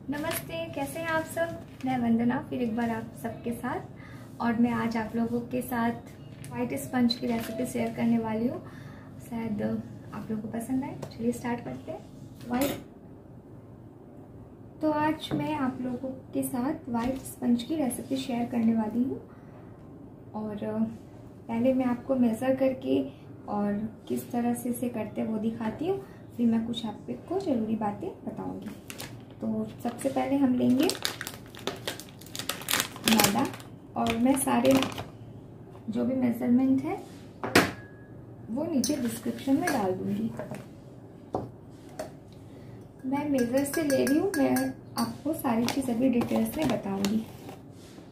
नमस्ते, कैसे हैं आप सब। मैं वंदना फिर एक बार आप सबके साथ, और मैं आज आप लोगों के साथ वाइट स्पंज की रेसिपी शेयर करने वाली हूँ। शायद आप लोगों को पसंद आए। चलिए स्टार्ट करते हैं। तो आज मैं आप लोगों के साथ वाइट स्पंज की रेसिपी शेयर करने वाली हूँ। और पहले मैं आपको मेज़र करके और किस तरह से इसे करते हैं वो दिखाती हूँ, फिर मैं कुछ आपको ज़रूरी बातें बताऊँगी। तो सबसे पहले हम लेंगे मैदा, और मैं सारे जो भी मेजरमेंट है वो नीचे डिस्क्रिप्शन में डाल दूंगी। मैं मेज़र से ले रही हूँ, मैं आपको सारी चीज़ अभी डिटेल्स में बताऊंगी।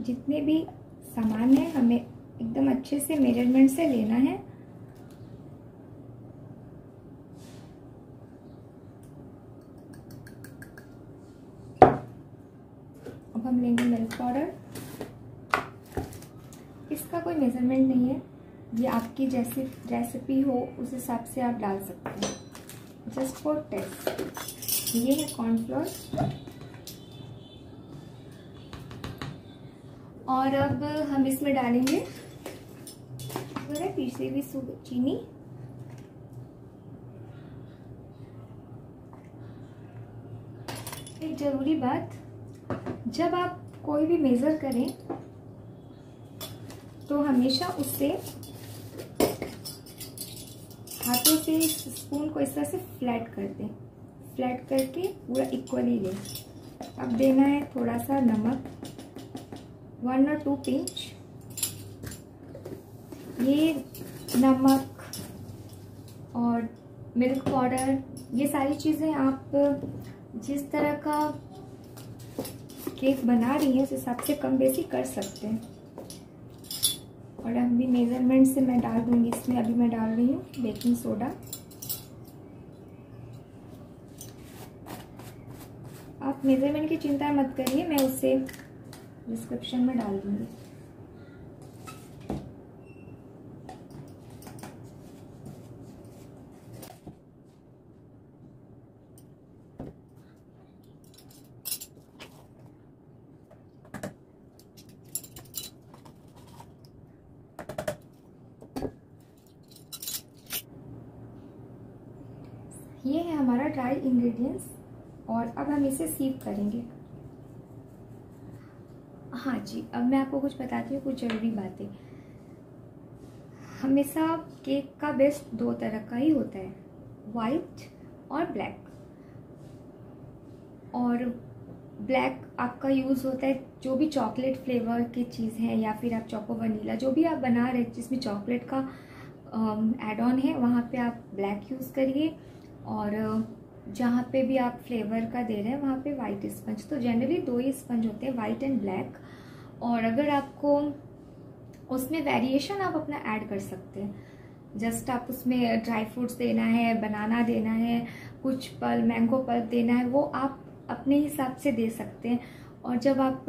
जितने भी सामान है हमें एकदम अच्छे से मेजरमेंट से लेना है। अब हम लेंगे मिल्क पाउडर। इसका कोई मेजरमेंट नहीं है, ये आपकी जैसी रेसिपी हो उस हिसाब से आप डाल सकते हैं, जस्ट फॉर टेस्ट। ये है कॉर्नफ्लोर। और अब हम इसमें डालेंगे पीसी हुई चीनी, एक जरूरी बात, जब आप कोई भी मेजर करें तो हमेशा उससे हाथों से स्पून को इस तरह से फ्लैट कर दें, फ्लैट करके पूरा इक्वली लें। अब देना है थोड़ा सा नमक, 1 और 2 पिंच। ये नमक और मिल्क पाउडर, ये सारी चीज़ें आप जिस तरह का केक बना रही है उस हिसाब से कम बेसी कर सकते हैं। और अभी मेजरमेंट से मैं डाल दूंगी इसमें। अभी मैं डाल रही हूँ बेकिंग सोडा। आप मेजरमेंट की चिंता मत करिए, मैं उसे डिस्क्रिप्शन में डाल दूंगी। ये है हमारा ड्राई इंग्रेडिएंट्स, और अब हम इसे सीव करेंगे। हाँ जी, अब मैं आपको कुछ बताती हूँ, कुछ ज़रूरी बातें। हमेशा केक का बेस्ट 2 तरह का ही होता है, वाइट और ब्लैक। और ब्लैक आपका यूज़ होता है जो भी चॉकलेट फ्लेवर की चीज़ है, या फिर आप चोको वनीला जो भी आप बना रहे हैं जिसमें चॉकलेट का एड ऑन है, वहाँ पे आप ब्लैक यूज़ करिए। और जहाँ पे भी आप फ्लेवर का दे रहे हैं वहाँ पे वाइट स्पंज। तो जनरली 2 ही स्पंज होते हैं, वाइट एंड ब्लैक। और अगर आपको उसमें वेरिएशन आप अपना ऐड कर सकते हैं। जस्ट आप उसमें ड्राई फ्रूट्स देना है, बनाना देना है, कुछ पल्प, मैंगो पल्प देना है, वो आप अपने हिसाब से दे सकते हैं। और जब आप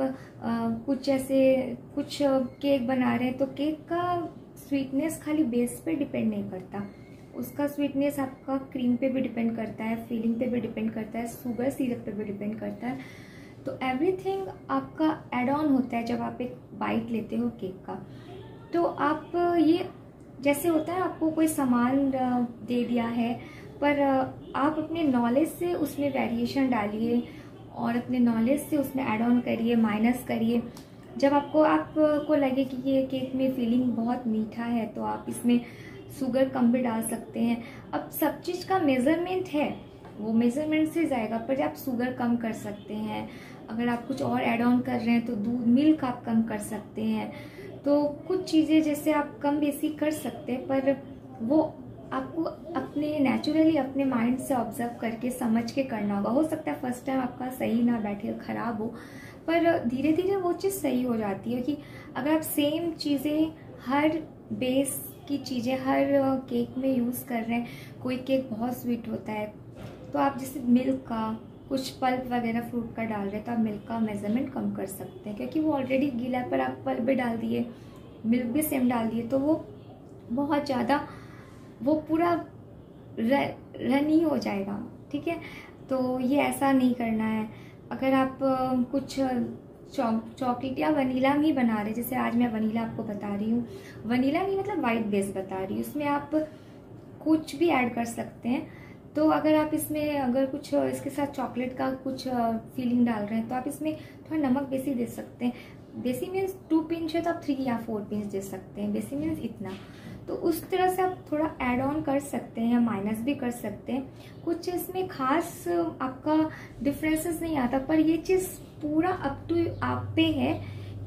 कुछ केक बना रहे हैं तो केक का स्वीटनेस खाली बेस पे डिपेंड नहीं करता, उसका स्वीटनेस आपका क्रीम पे भी डिपेंड करता है, फिलिंग पे भी डिपेंड करता है, शुगर सिरप पे भी डिपेंड करता है। तो एवरीथिंग आपका एड ऑन होता है जब आप एक बाइट लेते हो केक का। तो आप ये जैसे होता है आपको कोई सामान दे दिया है, पर आप अपने नॉलेज से उसमें वेरिएशन डालिए और अपने नॉलेज से उसमें ऐड ऑन करिए, माइनस करिए। जब आपको लगे कि ये केक में फीलिंग बहुत मीठा है तो आप इसमें शुगर कम भी डाल सकते हैं। अब सब चीज़ का मेज़रमेंट है, वो मेज़रमेंट से जाएगा, पर आप शुगर कम कर सकते हैं। अगर आप कुछ और ऐड ऑन कर रहे हैं तो दूध, मिल्क आप कम कर सकते हैं। तो कुछ चीज़ें जैसे आप कम बेसी कर सकते हैं, पर वो आपको अपने नेचुरली अपने माइंड से ऑब्जर्व करके समझ के करना होगा। हो सकता है फर्स्ट टाइम आपका सही ना बैठे, खराब हो, पर धीरे धीरे वो चीज़ सही हो जाती है। कि अगर आप सेम चीज़ें, हर बेस की चीज़ें हर केक में यूज़ कर रहे हैं, कोई केक बहुत स्वीट होता है तो आप जैसे मिल्क का कुछ पल्प वगैरह फ्रूट का डाल रहे हैं तो आप मिल्क का मेजरमेंट कम कर सकते हैं, क्योंकि वो ऑलरेडी गीला है, पर आप पल्प भी डाल दिए, मिल्क भी सेम डाल दिए, तो वो बहुत ज़्यादा वो पूरा रन ही हो जाएगा। ठीक है, तो ये ऐसा नहीं करना है। अगर आप कुछ चॉकलेट या वनीला ही बना रहे, जैसे आज मैं वनीला आपको बता रही हूँ, वनीला नहीं मतलब वाइट बेस बता रही हूँ, उसमें आप कुछ भी ऐड कर सकते हैं। तो अगर आप इसमें अगर कुछ इसके साथ चॉकलेट का कुछ फीलिंग डाल रहे हैं तो आप इसमें थोड़ा नमक बेसी दे सकते हैं। बेसी मीन्स 2 पिंच है तो आप 3 या 4 पिंच दे सकते हैं, बेसी मीन्स इतना। तो उस तरह से आप थोड़ा ऐड ऑन कर सकते हैं या माइनस भी कर सकते हैं। कुछ इसमें खास आपका डिफरेंसेस नहीं आता, पर ये चीज़ पूरा अप टू आप पे है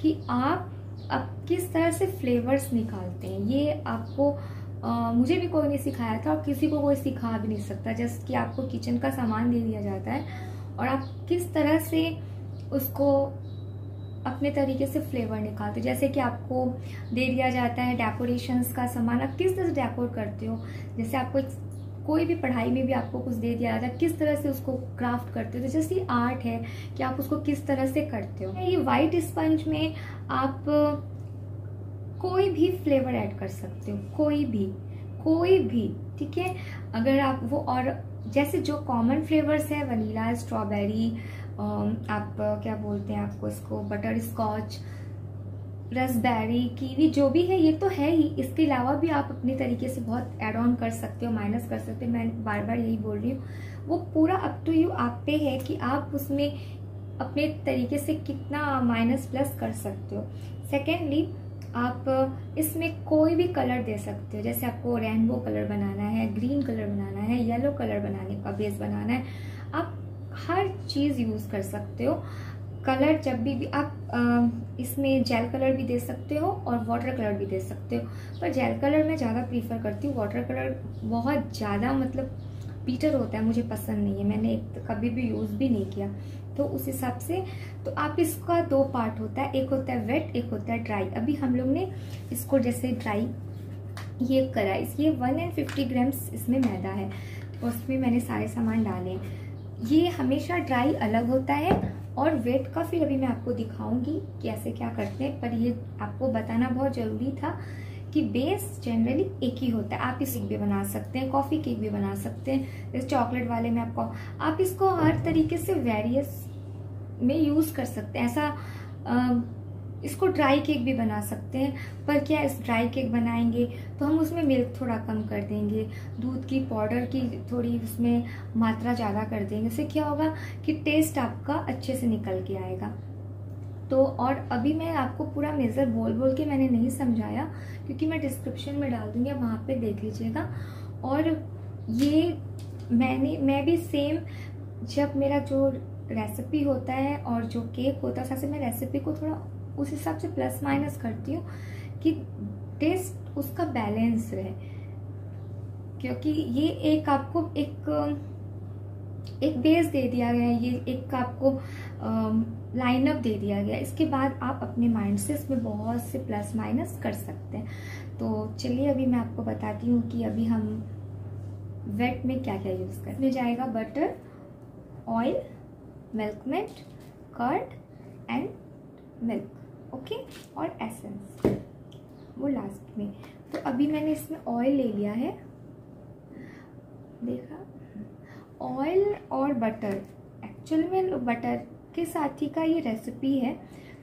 कि आप किस तरह से फ्लेवर्स निकालते हैं। ये आपको मुझे भी कोई नहीं सिखाया था और किसी को कोई सिखा भी नहीं सकता। जस्ट कि आपको किचन का सामान दे दिया जाता है और आप किस तरह से उसको अपने तरीके से फ्लेवर निकालते हो। जैसे कि आपको दे दिया जाता है डेकोरेशंस का सामान, आप किस तरह से डेकोर करते हो। जैसे आपको कोई भी पढ़ाई में भी आपको कुछ दे दिया जाता है, किस तरह से उसको क्राफ्ट करते हो। तो जैसे आर्ट है कि आप उसको किस तरह से करते हो। ये वाइट स्पंज में आप कोई भी फ्लेवर ऐड कर सकते हो, कोई भी, ठीक है। अगर आप वो, और जैसे जो कॉमन फ्लेवर्स है वनीला, स्ट्रॉबेरी, आप क्या बोलते हैं आपको इसको, बटर स्कॉच, रसबेरी, कीवी, जो भी है ये तो है ही। इसके अलावा भी आप अपने तरीके से बहुत ऐड ऑन कर सकते हो, माइनस कर सकते हो। मैं बार बार यही बोल रही हूँ, वो पूरा अप टू यू, आप पे है कि आप उसमें अपने तरीके से कितना माइनस प्लस कर सकते हो। सेकेंडली, आप इसमें कोई भी कलर दे सकते हो। जैसे आपको रेनबो कलर बनाना है, ग्रीन कलर बनाना है, येलो कलर बनाने का बेस बनाना है, आप हर चीज़ यूज़ कर सकते हो। कलर जब भी आप इसमें जेल कलर भी दे सकते हो और वाटर कलर भी दे सकते हो। पर जेल कलर मैं ज़्यादा प्रीफर करती हूँ, वाटर कलर बहुत ज़्यादा मतलब बीटर होता है, मुझे पसंद नहीं है, मैंने कभी भी यूज़ भी नहीं किया। तो उस हिसाब से तो आप इसका 2 पार्ट होता है, एक होता है वेट, एक होता है ड्राई। अभी हम लोग ने इसको जैसे ड्राई ये करा, ये 150 ग्राम्स इसमें मैदा है, उसमें मैंने सारे सामान डाले। ये हमेशा ड्राई अलग होता है और वेट का फिर अभी मैं आपको दिखाऊंगी कैसे क्या करते हैं। पर ये आपको बताना बहुत ज़रूरी था कि बेस जनरली एक ही होता है। आप इस केक भी बना सकते हैं, कॉफ़ी केक भी बना सकते हैं। जैसे चॉकलेट वाले में आप इसको हर तरीके से वेरियस में यूज़ कर सकते हैं। ऐसा इसको ड्राई केक भी बना सकते हैं। पर क्या इस ड्राई केक बनाएंगे तो हम उसमें मिल्क थोड़ा कम कर देंगे, दूध की पाउडर की थोड़ी उसमें मात्रा ज़्यादा कर देंगे। इससे क्या होगा कि टेस्ट आपका अच्छे से निकल के आएगा। तो और अभी मैं आपको पूरा मेज़र बोल के मैंने नहीं समझाया, क्योंकि मैं डिस्क्रिप्शन में डाल दूंगी, आप वहाँ पे देख लीजिएगा। और ये मैं भी सेम, जब मेरा जो रेसिपी होता है और जो केक होता है, सबसे मैं रेसिपी को थोड़ा उस हिसाब से प्लस माइनस करती हूँ कि टेस्ट उसका बैलेंस रहे। क्योंकि ये एक आपको एक बेस दे दिया गया है, ये एक आपको लाइनअप दे दिया गया। इसके बाद आप अपने माइंड से इसमें बहुत से प्लस माइनस कर सकते हैं। तो चलिए अभी मैं आपको बताती हूँ कि अभी हम वेट में क्या क्या यूज़ करें। इसमें जाएगा butter, oil, milkmaid, curd and milk, okay, और एसेंस वो लास्ट में। तो अभी मैंने इसमें ऑयल ले लिया है, देखा, ऑयल और बटर। एक्चुअली में बटर के साथ ही का ये रेसिपी है,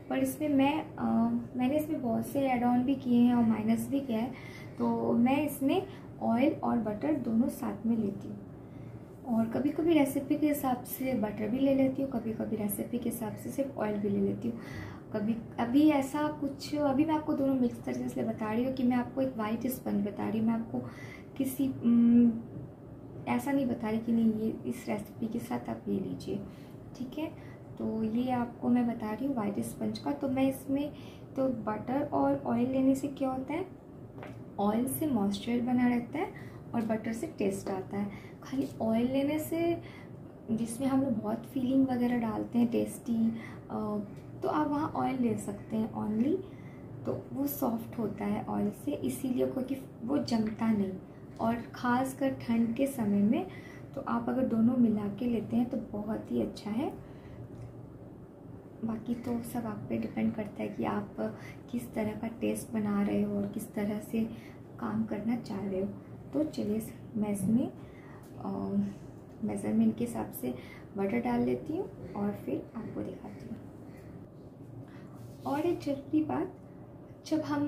पर इसमें मैंने इसमें बहुत से ऐड ऑन भी किए हैं और माइनस भी किया है। तो मैं इसमें ऑयल और बटर दोनों साथ में लेती हूँ, और कभी कभी रेसिपी के हिसाब से बटर भी ले लेती हूँ, कभी कभी रेसिपी के हिसाब से सिर्फ ऑयल भी ले लेती हूँ। कभी अभी ऐसा कुछ, अभी मैं आपको दोनों मिक्स करके इसलिए बता रही हूँ कि मैं आपको एक वाइट स्पंज बता रही हूँ। मैं आपको किसी ऐसा नहीं बता रही कि नहीं ये इस रेसिपी के साथ आप ये लीजिए, ठीक है। तो ये आपको मैं बता रही हूँ वाइट स्पंज का। तो मैं इसमें तो बटर और ऑयल लेने से क्या होता है, ऑयल से मॉइस्चर बना रहता है और बटर से टेस्ट आता है। खाली ऑयल लेने से, जिसमें हम लोग बहुत फीलिंग वगैरह डालते हैं टेस्टी, तो आप वहाँ ऑयल ले सकते हैं ओनली, तो वो सॉफ्ट होता है ऑयल से, इसीलिए क्योंकि वो जमता नहीं। और ख़ासकर ठंड के समय में तो आप अगर दोनों मिला के लेते हैं तो बहुत ही अच्छा है। बाकी तो सब आप पे डिपेंड करता है कि आप किस तरह का टेस्ट बना रहे हो और किस तरह से काम करना चाह रहे हो। तो चलिए मैं इसमें मेज़रमेंट के हिसाब से बटर डाल लेती हूँ और फिर आपको दिखाती हूँ। और एक जरूरी बात, जब हम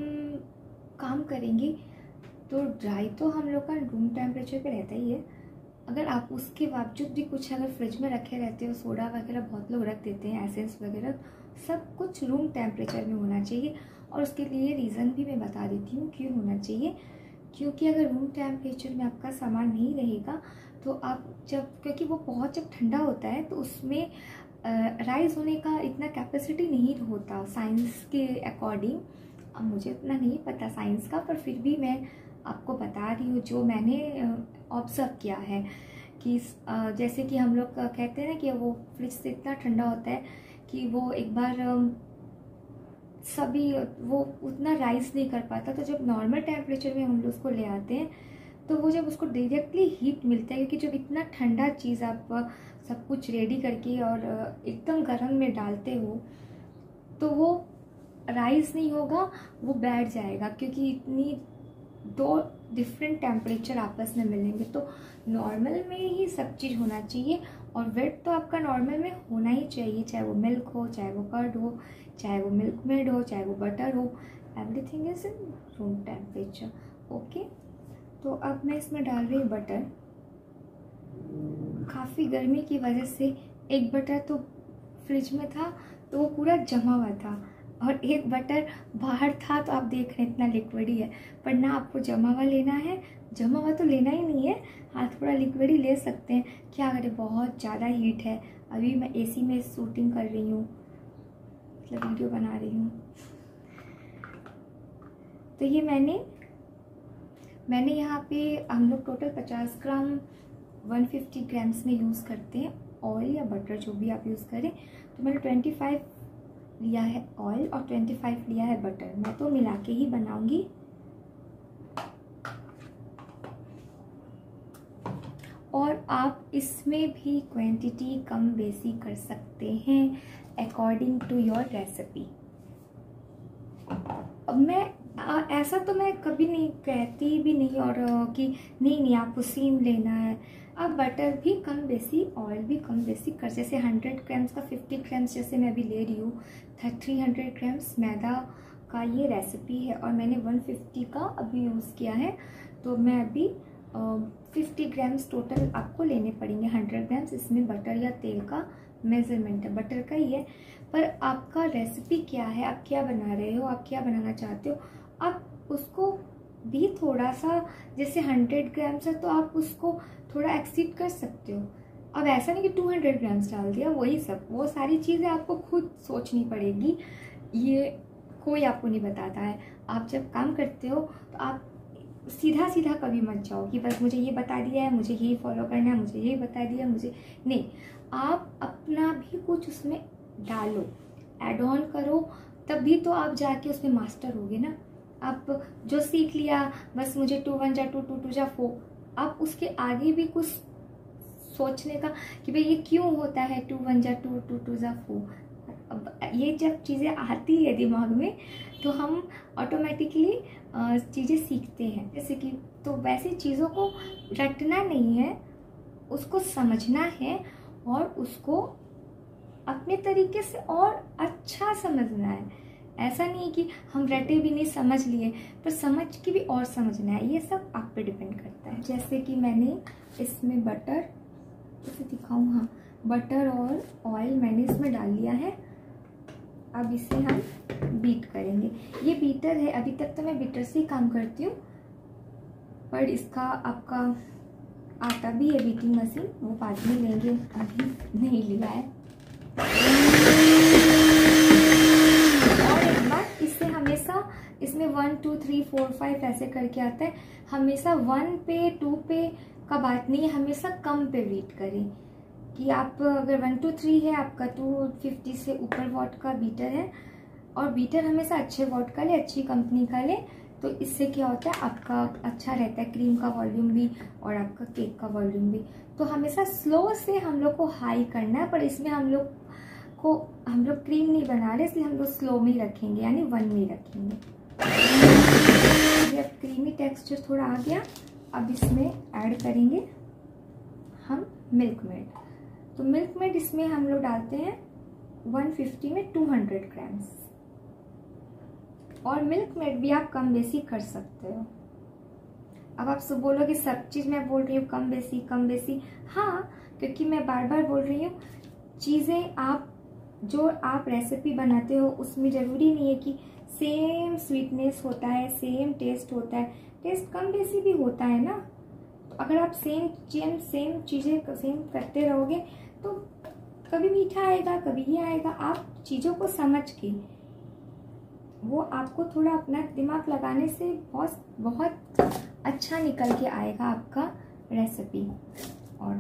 काम करेंगे तो ड्राई तो हम लोग का रूम टेम्परेचर पे रहता ही है। अगर आप उसके बावजूद भी कुछ अगर फ्रिज में रखे रहते हो, सोडा वगैरह बहुत लोग रख देते हैं, एसेंस वगैरह, सब कुछ रूम टेम्परेचर में होना चाहिए। और उसके लिए रीज़न भी मैं बता देती हूँ क्यों होना चाहिए। क्योंकि अगर रूम टेम्परेचर में आपका सामान नहीं रहेगा तो आप क्योंकि वो बहुत जब ठंडा होता है तो उसमें राइज होने का इतना कैपेसिटी नहीं होता साइंस के अकॉर्डिंग। अब मुझे इतना नहीं पता साइंस का, पर फिर भी मैं आपको बता रही हूँ जो मैंने ऑब्ज़र्व किया है कि जैसे कि हम लोग कहते हैं ना कि वो फ्रिज से इतना ठंडा होता है कि वो एक बार सभी वो उतना राइज नहीं कर पाता। तो जब नॉर्मल टेम्परेचर में हम लोग उसको ले आते हैं तो वो जब उसको डायरेक्टली हीट मिलता है, क्योंकि जब इतना ठंडा चीज़ आप सब कुछ रेडी करके और एकदम गर्म में डालते हो तो वो राइज नहीं होगा, वो बैठ जाएगा, क्योंकि इतनी दो डिफरेंट टेम्परेचर आपस में मिलेंगे। तो नॉर्मल में ही सब चीज़ होना चाहिए और वेट तो आपका नॉर्मल में होना ही चाहिए, चाहे वो मिल्क हो, चाहे वो कर्ड हो, चाहे वो मिल्क मेड हो, चाहे वो बटर हो, everything is in room temperature. Okay, तो अब मैं इसमें डाल रही हूँ बटर। काफ़ी गर्मी की वजह से एक बटर तो फ्रिज में था तो वो पूरा जमा हुआ था और एक बटर बाहर था, तो आप देख रहे हैं इतना लिक्विड ही है। पर ना आपको जमा हुआ लेना है, जमा हुआ तो लेना ही नहीं है, हाँ थोड़ा लिक्विड ही ले सकते हैं। क्या करें, बहुत ज़्यादा हीट है। अभी मैं एसी में शूटिंग कर रही हूँ, मतलब वीडियो बना रही हूँ। तो ये मैंने यहाँ पे हम लोग टोटल 50 ग्राम 150 ग्राम्स में यूज़ करते हैं ऑयल या बटर, जो भी आप यूज़ करें। तो मैंने 25 लिया है ऑयल और 25 लिया है बटर। मैं तो मिला के ही बनाऊंगी। और आप इसमें भी क्वांटिटी कम बेसी कर सकते हैं अकॉर्डिंग टू योर रेसिपी। अब मैं ऐसा तो मैं कभी नहीं कहती भी नहीं और कि नहीं आपको सेम लेना है। अब बटर भी कम बेसी, ऑयल भी कम बेसी कर, जैसे 100 ग्राम्स का 50 ग्राम्स जैसे मैं अभी ले रही हूँ। 300 ग्राम्स मैदा का ये रेसिपी है और मैंने 150 का अभी यूज़ किया है। तो मैं अभी 50 ग्राम्स टोटल आपको लेने पड़ेंगे। 100 ग्राम्स इसमें बटर या तेल का मेज़रमेंट है, बटर का ही है। पर आपका रेसिपी क्या है, आप क्या बना रहे हो, आप क्या बनाना चाहते हो, आप उसको भी थोड़ा सा, जैसे 100 ग्राम्स है तो आप उसको थोड़ा एक्सीड कर सकते हो। अब ऐसा नहीं कि 200 ग्राम्स डाल दिया, वही सब, वो सारी चीज़ें आपको खुद सोचनी पड़ेगी, ये कोई आपको नहीं बताता है। आप जब काम करते हो तो आप सीधा सीधा कभी मत जाओ कि बस मुझे ये बता दिया है, मुझे यही फॉलो करना है, मुझे यही बता दिया है, मुझे नहीं। आप अपना भी कुछ उसमें डालो, ऐड ऑन करो, तभी तो आप जाके उसमें मास्टर होगे ना। आप जो सीख लिया बस मुझे 2 1 जा 2 2 2 जा 4, आप उसके आगे भी कुछ सोचने का कि भाई ये क्यों होता है 2 1 जा 2 2 2 जा 4। अब ये जब चीज़ें आती है दिमाग में तो हम ऑटोमेटिकली चीज़ें सीखते हैं। जैसे कि तो वैसे चीज़ों को रटना नहीं है, उसको समझना है और उसको अपने तरीके से और अच्छा समझना है। ऐसा नहीं कि हम रटे भी नहीं, समझ लिए, पर समझ के भी और समझना है। ये सब आप पे डिपेंड करता है। जैसे कि मैंने इसमें बटर, इसे दिखाऊँ, हाँ बटर और ऑयल मैंने इसमें डाल लिया है। अब इसे हम बीट करेंगे। ये बीटर है, अभी तक तो मैं बीटर से ही काम करती हूँ, पर इसका आपका आता भी है बीटिंग मशीन, वो बाद में लेंगे, अभी नहीं लिया है। और एक बात, इससे हमेशा इसमें 1 2 3 4 5 ऐसे करके आता है, हमेशा 1 पे 2 पे का बात नहीं है, हमेशा कम पे बीट करें। कि आप अगर 1 2 3 है, आपका 250 से ऊपर वॉट का बीटर है, और बीटर हमेशा अच्छे वॉट का ले, अच्छी कंपनी का ले, तो इससे क्या होता है आपका अच्छा रहता है, क्रीम का वॉल्यूम भी और आपका केक का वॉल्यूम भी। तो हमेशा स्लो से हम लोग को हाई करना है, पर इसमें हम लोग क्रीम नहीं बना रहे, इसलिए हम लोग स्लो में ही रखेंगे, यानी 1 में ही रखेंगे। अब क्रीमी टेक्सचर थोड़ा आ गया, अब इसमें ऐड करेंगे हम मिल्क मेड। तो मिल्क मेड इसमें हम लोग डालते हैं 150 में 200 ग्राम्स। और मिल्क मेड भी आप कम बेसी कर सकते हो। अब आप सब बोलोगे सब चीज़ मैं बोल रही हूँ कम बेसी, हाँ, क्योंकि मैं बार बार बोल रही हूँ चीज़ें आप रेसिपी बनाते हो उसमें ज़रूरी नहीं है कि सेम स्वीटनेस होता है, सेम टेस्ट होता है, टेस्ट कम बेसी भी होता है ना। तो अगर आप सेम चीज़ें सेम करते रहोगे तो कभी मीठा आएगा, कभी ये आएगा। आप चीज़ों को समझ के, वो आपको थोड़ा अपना दिमाग लगाने से बहुत अच्छा निकल के आएगा आपका रेसिपी। और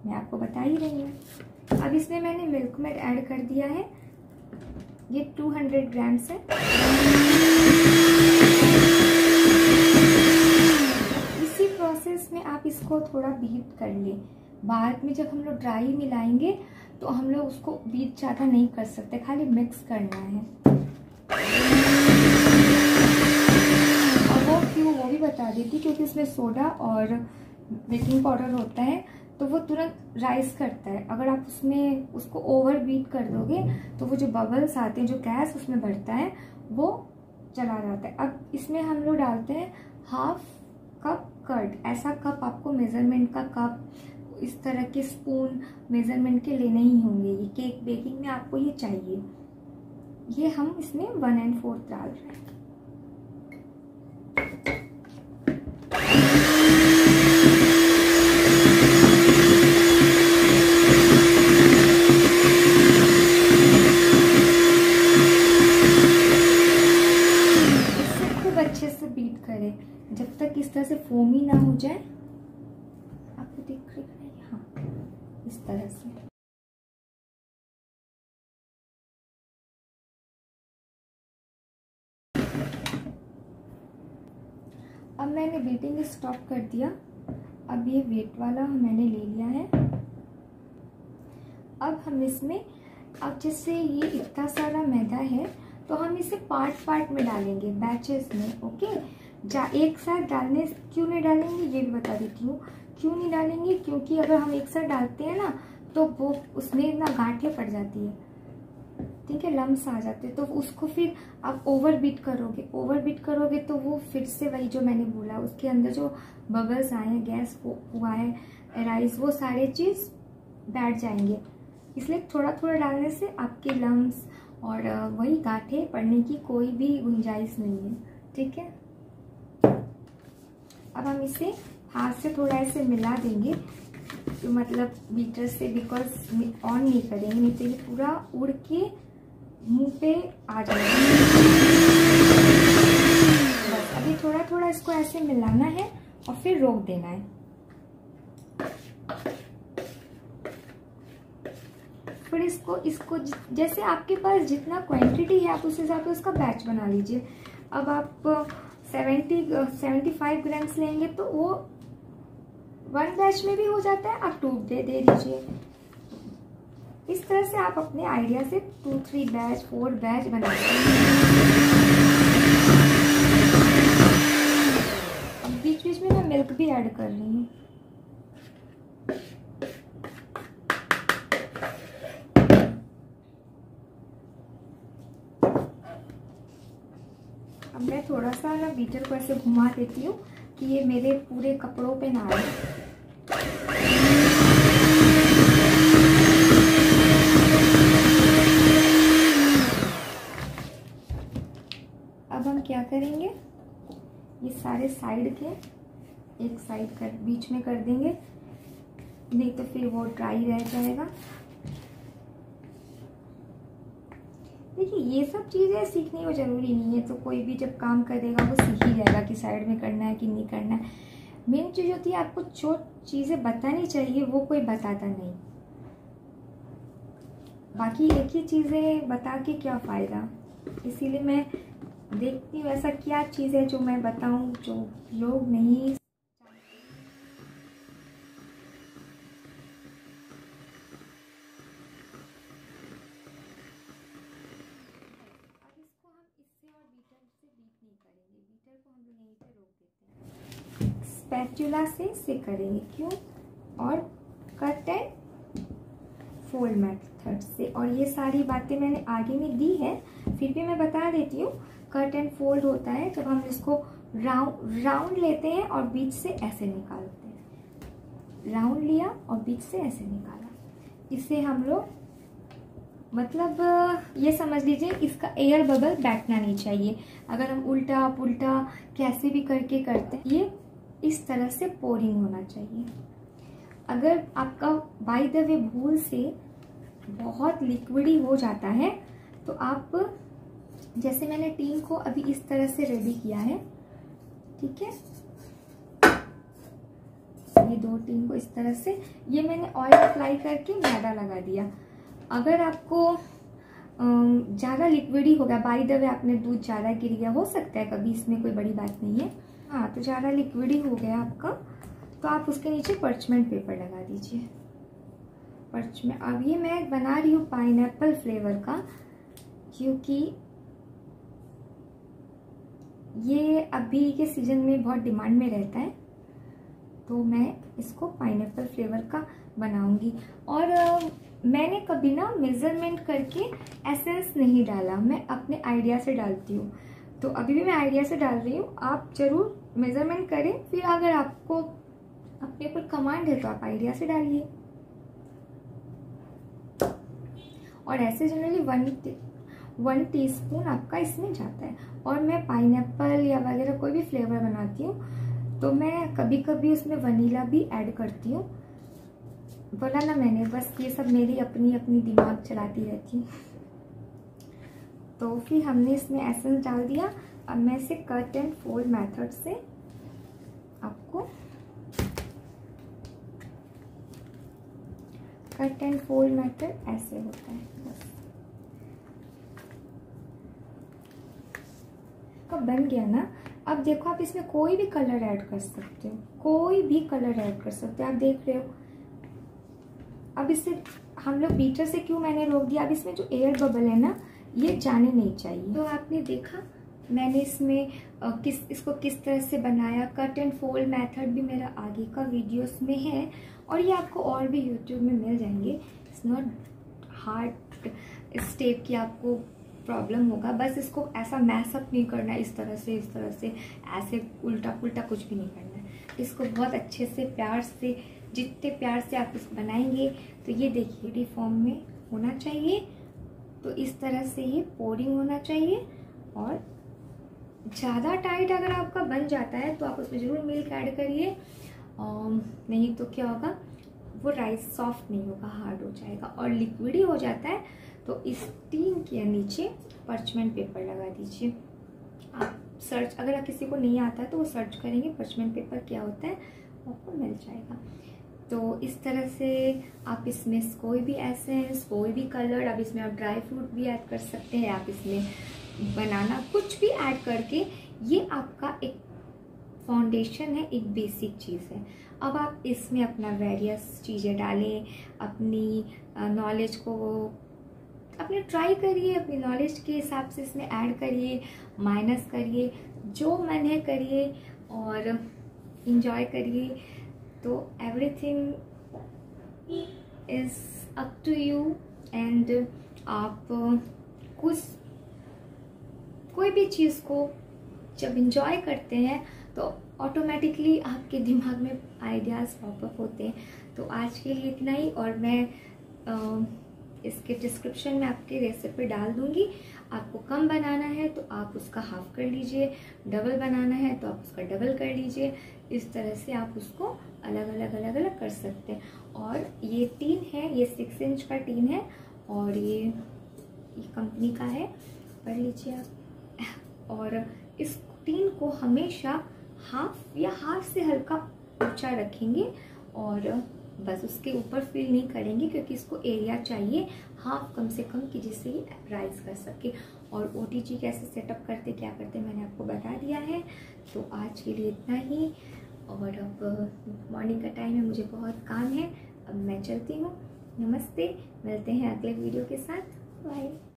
मैं आपको बता ही रही हूँ। अब इसमें मैंने मिल्क मेड ऐड कर दिया है, ये 200 ग्राम्स है। इसी प्रोसेस में आप इसको थोड़ा बीट कर लें। बाद में जब हम लोग ड्राई मिलाएंगे तो हम लोग उसको बीट ज़्यादा नहीं कर सकते, खाली मिक्स करना है। और वो भी बता देती, क्योंकि उसमें सोडा और बेकिंग पाउडर होता है तो वो तुरंत राइज करता है। अगर आप उसको ओवर बीट कर दोगे तो वो जो बबल्स आते हैं, जो गैस उसमें बढ़ता है, वो चला जाता है। अब इसमें हम लोग डालते हैं 1/2 कप कर्ड। ऐसा कप आपको मेजरमेंट का कप, इस तरह के स्पून मेजरमेंट के लेने ही होंगे। ये केक बेकिंग में आपको ये चाहिए। ये हम इसमें 1/4 डाल रहे हैं। अच्छे से बीट करें जब तक इस तरह से फोमी ना हो जाए। आपको दिख रही है? हाँ, इस तरह से। अब मैंने बीटिंग स्टॉप कर दिया। अब ये वेट वाला मैंने ले लिया है। अब हम इसमें, अब जैसे ये इतना सारा मैदा है तो हम इसे पार्ट में डालेंगे, बैचेस में। ओके, एक साथ डालने क्यों नहीं डालेंगे ये भी बता देती हूँ। क्यों नहीं डालेंगे, क्योंकि अगर हम एक साथ डालते हैं ना तो वो उसमें ना गांठें पड़ जाती है, ठीक है, लम्स आ जाते हैं। तो उसको फिर आप ओवर बीट करोगे तो वो फिर से वही जो मैंने बोला, उसके अंदर जो बबल्स आए हैं, गैस हुआ है, राइस, वो सारे चीज़ बैठ जाएंगे। इसलिए थोड़ा थोड़ा डालने से आपके लम्स और वही गांठें पड़ने की कोई भी गुंजाइश नहीं है, ठीक है। अब हम इसे हाथ से थोड़ा ऐसे मिला देंगे, तो मतलब बीटर से, बिकॉज ऑन नहीं करेंगे, नहीं तो ये पूरा उड़ के मुंह पे आ जाएगा। बस अभी थोड़ा थोड़ा इसको ऐसे मिलाना है और फिर रोक देना है। फिर इसको जैसे आपके पास जितना क्वांटिटी है आप उस हिसाब से उसका बैच बना लीजिए। अब आप 75 ग्राम्स लेंगे तो वो 1 बैच में भी हो जाता है, आप 2 दे दीजिए। इस तरह से आप अपने आइडिया से 2, 3 बैच, 4 बैच बना सकते हैं। अब बीच बीच में मैं मिल्क भी ऐड कर रही हूँ। अब मैं थोड़ा सा ना बीटर को ऐसे घुमा देती हूँ कि ये मेरे पूरे कपड़ों पे ना आए। अब हम क्या करेंगे, ये सारे साइड के एक साइड कर बीच में कर देंगे, नहीं तो फिर वो ड्राई रह जाएगा। देखिए, ये सब चीज़ें सीखने को ज़रूरी नहीं है, तो कोई भी जब काम करेगा वो सीख ही जाएगा कि साइड में करना है कि नहीं करना है। मेन चीज़ होती है आपको जो चीज़ें बतानी चाहिए वो कोई बताता नहीं, बाकी एक ही चीज़ें बता के क्या फ़ायदा। इसीलिए मैं देखती हूँ ऐसा क्या चीज़ है जो मैं बताऊँ जो लोग नहीं। स्पैचुला से करेंगे, क्यों? और कट एंड फोल्ड मेथड से। और ये सारी बातें मैंने आगे में दी है, फिर भी मैं बता देती हूँ। कट एंड फोल्ड होता है जब हम इसको राउंड लेते हैं और बीच से ऐसे निकालते हैं। राउंड लिया और बीच से ऐसे निकाला, इसे हम लोग मतलब ये समझ लीजिए इसका एयर बबल बैठना नहीं चाहिए। अगर हम उल्टा पुल्टा कैसे भी करके करते हैं, ये इस तरह से पोरिंग होना चाहिए। अगर आपका बाय द वे भूल से बहुत लिक्विडी हो जाता है तो आप, जैसे मैंने टीन को अभी इस तरह से रेडी किया है, ठीक है, ये 2 टीन को इस तरह से, ये मैंने ऑयल अप्लाई करके मैदा लगा दिया। अगर आपको ज़्यादा लिक्विडी हो गया, बाय द वे आपने दूध ज़्यादा गिर गया, हो सकता है कभी, इसमें कोई बड़ी बात नहीं है। हाँ, तो ज़्यादा लिक्विडी हो गया आपका, तो आप उसके नीचे पर्चमेंट पेपर लगा दीजिए। पर्चमेंट, अब ये मैं बना रही हूँ पाइनएप्पल फ्लेवर का, क्योंकि ये अभी के सीजन में बहुत डिमांड में रहता है, तो मैं इसको पाइनएप्पल फ्लेवर का बनाऊंगी। और मैंने कभी ना मेजरमेंट करके एसेंस नहीं डाला, मैं अपने आइडिया से डालती हूँ। तो अभी भी मैं आइडिया से डाल रही हूँ, आप जरूर मेजरमेंट करें, फिर अगर आपको अपने ऊपर कमांड है तो आप आइडिया से डालिए। और ऐसे जनरली 1 टीस्पून आपका इसमें जाता है। और मैं पाइनएप्पल या वगैरह कोई भी फ्लेवर बनाती हूँ तो मैं कभी कभी उसमें वनीला भी ऐड करती हूँ। बोला ना मैंने, बस ये सब मेरी अपनी अपनी दिमाग चलाती रहती हूँ। तो फिर हमने इसमें एसेंस डाल दिया। अब मैं इसे कट एंड फोल्ड मेथड से आपको कट एंड फोल्ड मेथड ऐसे होता है, बस अब बन गया ना। अब देखो, आप इसमें कोई भी कलर ऐड कर सकते हो, कोई भी कलर ऐड कर सकते हो, आप देख रहे हो। अब इससे हम लोग बीटर से क्यों मैंने रोक दिया, अब इसमें जो एयर बबल है ना, ये जाने नहीं चाहिए। तो आपने देखा मैंने इसमें इसको किस तरह से बनाया। कट एंड फोल्ड मेथड भी मेरा आगे का वीडियोस में है, और ये आपको और भी यूट्यूब में मिल जाएंगे। इट्स नॉट हार्ड स्टेप की आपको प्रॉब्लम होगा, बस इसको ऐसा मैसअप नहीं करना है, इस तरह से ऐसे उल्टा पुल्टा कुछ भी नहीं करना है। इसको बहुत अच्छे से प्यार से, जितने प्यार से आप इसको बनाएंगे, तो ये देखिए यूनिफॉर्म में होना चाहिए। तो इस तरह से ये पोरिंग होना चाहिए। और ज़्यादा टाइट अगर आपका बन जाता है तो आप उसमें ज़रूर मिल्क ऐड करिए, नहीं तो क्या होगा, वो राइस सॉफ्ट नहीं होगा, हार्ड हो जाएगा। और लिक्विडी हो जाता है तो इस टीन के नीचे पर्चमेंट पेपर लगा दीजिए। आप सर्च, अगर किसी को नहीं आता है तो वो सर्च करेंगे पर्चमेंट पेपर क्या होता है, आपको मिल जाएगा। तो इस तरह से आप इसमें कोई भी एसेंस, कोई भी कलर, अब इसमें आप ड्राई फ्रूट भी ऐड कर सकते हैं, आप इसमें बनाना कुछ भी ऐड करके, ये आपका एक फाउंडेशन है, एक बेसिक चीज़ है। अब आप इसमें अपना वेरियस चीज़ें डालें, अपनी नॉलेज को अपने ट्राई करिए, अपनी नॉलेज के हिसाब से इसमें ऐड करिए, माइनस करिए, जो मन है करिए और इंजॉय करिए। तो everything is up to you. And आप कोई भी चीज़ को जब इंजॉय करते हैं तो ऑटोमेटिकली आपके दिमाग में आइडियाज़ पॉपअप होते हैं। तो आज के लिए इतना ही, और मैं इसके डिस्क्रिप्शन में आपकी रेसिपी डाल दूंगी। आपको कम बनाना है तो आप उसका हाफ कर लीजिए, डबल बनाना है तो आप उसका डबल कर लीजिए। इस तरह से आप उसको अलग अलग कर सकते हैं। और ये टीन है, ये 6 इंच का टीन है, और ये कंपनी का है, पढ़ लीजिए आप। और इस टीन को हमेशा हाफ से हल्का ऊंचा रखेंगे, और बस उसके ऊपर फिल नहीं करेंगे, क्योंकि इसको एरिया चाहिए हाफ कम से कम, कि जिससे ये राइज कर सके। और OTG कैसे सेटअप करते, क्या करते, मैंने आपको बता दिया है। तो आज के लिए इतना ही, और अब मॉर्निंग का टाइम है, मुझे बहुत काम है, अब मैं चलती हूँ। नमस्ते, मिलते हैं अगले वीडियो के साथ, बाय।